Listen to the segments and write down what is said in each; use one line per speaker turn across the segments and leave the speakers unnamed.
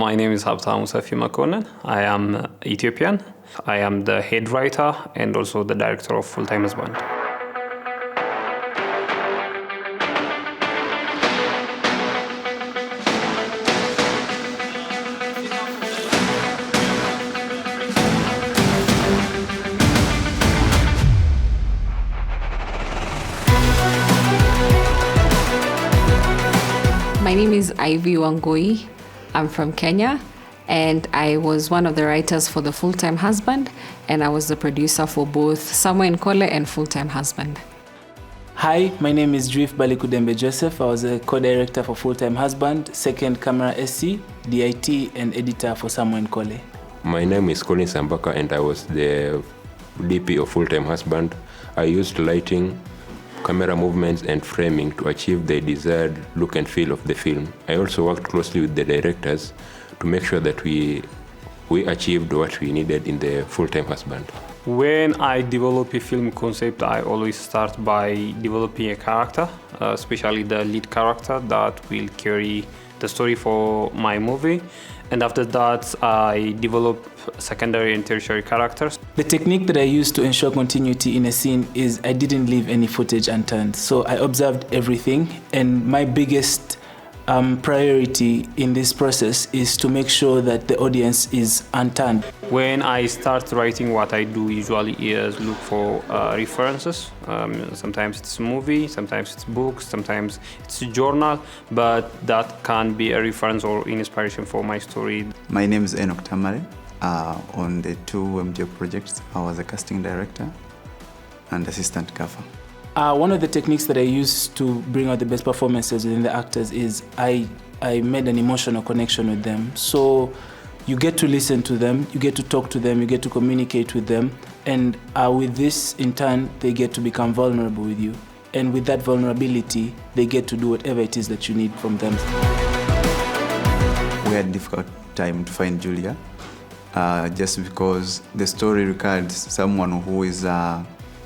My name is Habtam Safi Makonnen. I am Ethiopian. I am the head writer and also the director of Full Time Husband.
My name is Ivy Wangui. I'm from Kenya, and I was one of the writers for The Full-Time Husband, and I was the producer for both Somewhere in Kole and Full-Time Husband.
Hi, my name is Drif Balikudembe Joseph. I was a co-director for Full-Time Husband, second camera SC, DIT, and editor for Somewhere in Kole.
My name is Colin Sambaka, and I was the DP of Full-Time Husband. I used lighting, camera movements and framing to achieve the desired look and feel of the film. I also worked closely with the directors to make sure that we achieved what we needed in the Full-Time Husband.
When I develop a film concept, I always start by developing a character, especially the lead character that will carry the story for my movie. And after that, I develop secondary and tertiary characters.
The technique that I used to ensure continuity in a scene is I didn't leave any footage unturned. So I observed everything, and my biggest priority in this process is to make sure that the audience is unturned.
When I start writing, what I do usually is look for references. Sometimes it's a movie, sometimes it's books, sometimes it's a journal, but that can be a reference or inspiration for my story.
My name is Enoch Tamare. On the two MGO projects, I was a casting director and assistant gaffer.
One of the techniques that I use to bring out the best performances within the actors is I made an emotional connection with them. So you get to listen to them, you get to talk to them, you get to communicate with them, and with this, in turn, they get to become vulnerable with you. And with that vulnerability, they get to do whatever it is that you need from them.
We had a difficult time to find Julia, just because the story required someone who is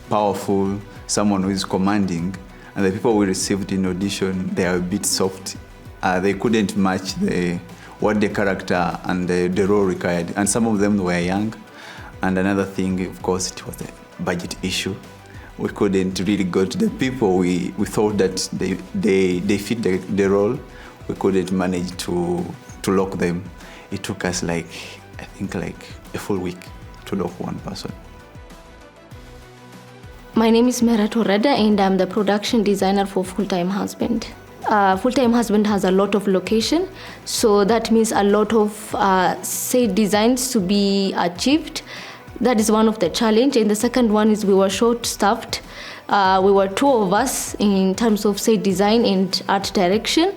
powerful, someone who is commanding, and the people we received in audition, they are a bit soft. They couldn't match what the character and the role required, and some of them were young. And another thing, of course, it was a budget issue. We couldn't really go to the people we thought that they fit the role. We couldn't manage to lock them. It took us I think a full week to lock one person.
My name is Merat Oreda, and I'm the production designer for Full-Time Husband. Full-Time Husband has a lot of location, so that means a lot of set designs to be achieved. That is one of the challenge. And the second one is we were short-staffed. We were two of us in terms of set design and art direction.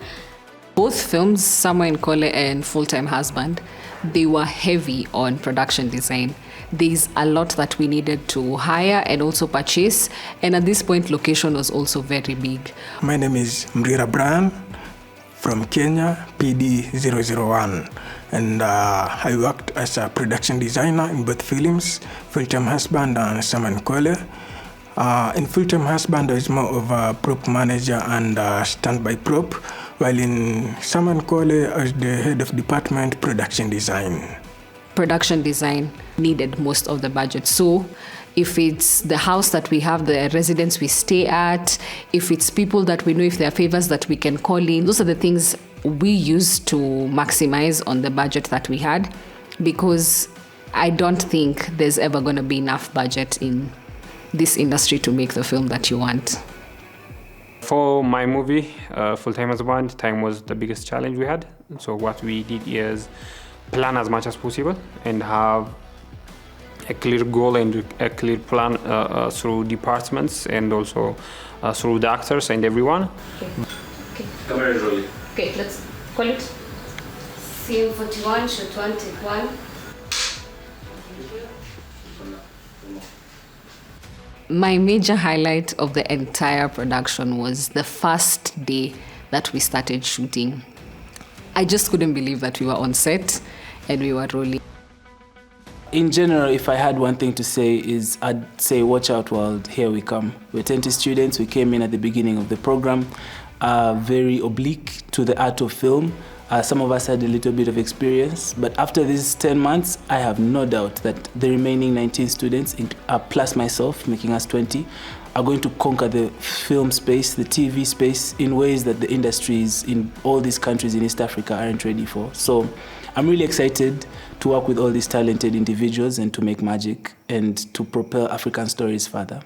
Both films, Somewhere in Kole and Full-Time Husband, they were heavy on production design. There's a lot that we needed to hire and also purchase. And at this point, location was also very big.
My name is Mrira Brian from Kenya, PD 001. And I worked as a production designer in both films, Full-Time Husband and Somewhere in Kole. In Full-Time Husband, I was more of a prop manager and standby prop, while in Somewhere in Kole, I was the head of department production design.
Production design needed most of the budget. So if it's the house that we have, the residents we stay at, if it's people that we know, if there are favors that we can call in, those are the things we use to maximize on the budget that we had, because I don't think there's ever going to be enough budget in this industry to make the film that you want.
For my movie, Full-Time Husband, time was the biggest challenge we had. So what we did is plan as much as possible and have a clear goal and a clear plan through departments and also through the actors and everyone.
Okay.
Camera is rolling.
Okay, let's call it.
Scene 41, shot 1, take 1.
My major highlight of the entire production was the first day that we started shooting. I just couldn't believe that we were on set and we were rolling.
In general, if I had one thing to say is I'd say watch out world, here we come. We're 20 students, we came in at the beginning of the program, very oblique to the art of film, Some of us had a little bit of experience, but after these 10 months, I have no doubt that the remaining 19 students, plus myself, making us 20, are going to conquer the film space, the TV space, in ways that the industries in all these countries in East Africa aren't ready for. So I'm really excited to work with all these talented individuals and to make magic and to propel African stories further.